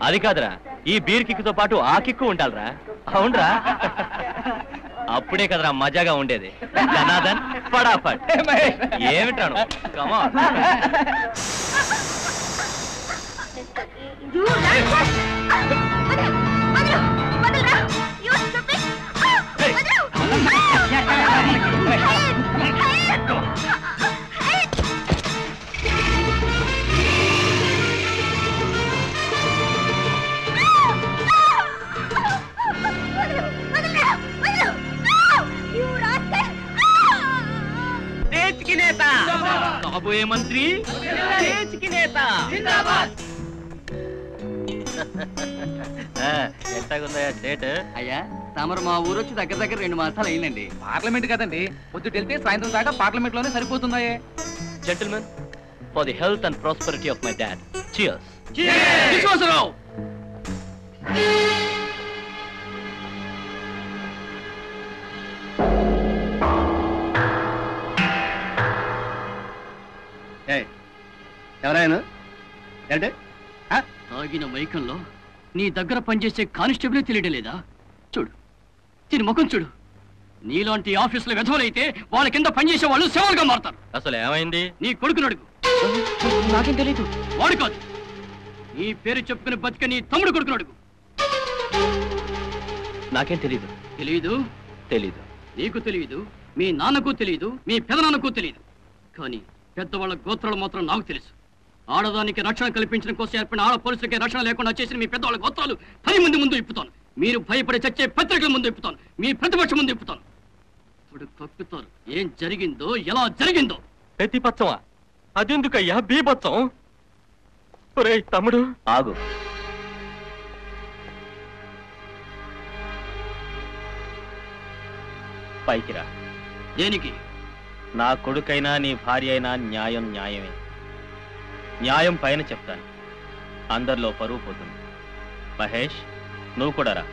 అది కాదురా, ఈ బీర్ కిక్కుతో పాటు ఆ కిక్కు ఉండాలిరా. అవునరా, అప్పుడే కదరా మజాగా ఉండేది. జనార్దన్ ఫటాఫట్. ఏమిట్రాను కమాన్. కాబోయే మంత్రి ఎట్టాగుందా స్టేట్? అయ్యా తమరు మా ఊరు వచ్చి దగ్గర దగ్గర 2 మాసాలు అయిందండి. పార్లమెంట్ కదండి, పొద్దుటెళ్తే సాయంత్రం దాకా పార్లమెంట్ లోనే సరిపోతున్నాయే. Gentlemen, for the health and prosperity of my dad, cheers. Vishwasarao, ఎవరైనా ఏంటి తాగిన మైకంలో నీ దగ్గర పనిచేసే కానిస్టేబులే తెలియడం లేదా? చూడు, దీని ముఖం చూడు. నీలాంటి ఆఫీసులో వెధవలైతే వాళ్ళ కింద పనిచేసే వాళ్ళు సేవలుగా మారుతారు. అసలు ఏమైంది? నీ కొడుకును అడుగు. నాకేం తెలీదు. వాడు కాదు, నీ పేరు చెప్పుకుని బతిక నీ తమ్ముడు కొడుకును అడుగు. నాకేం తెలీదు. తెలీదు? తెలీదు. నీకు తెలియదు, మీ నాన్నకు తెలియదు, మీ పెదనాన్నకు తెలియదు. కానీ పెద్దవాళ్ళ గోత్రాలు మాత్రం నాకు తెలుసు. ఆడదానికి రక్షణ కల్పించడం కోసం ఏర్పడిన ఆడ పోలీసులకి రక్షణ లేకుండా చేసిన మీ పెద్దవాళ్ళ గోత్రాలు 10 మంది ముందు ఇప్పుతాను. మీరు భయపడి చచ్చే పత్రికల ముందు ఇప్పుతాను. మీ ప్రతిపక్షం ముందు ఇప్పుతాను. ఇప్పుడు కక్కుతారు ఏం జరిగిందో, ఎలా జరిగిందో. ప్రతిపక్షమా? అదెందుకయ్యా బీభత్సం? ఒరేయ్ తమ్ముడు ఆగు. పైకిరా. దేనికి? నా కొడుకైనా నీ భార్య అయినా న్యాయం న్యాయమే. న్యాయం పైన చెప్తాను, అందరిలో పరువు పోతుంది. మహేష్, నువ్వు కూడా రా.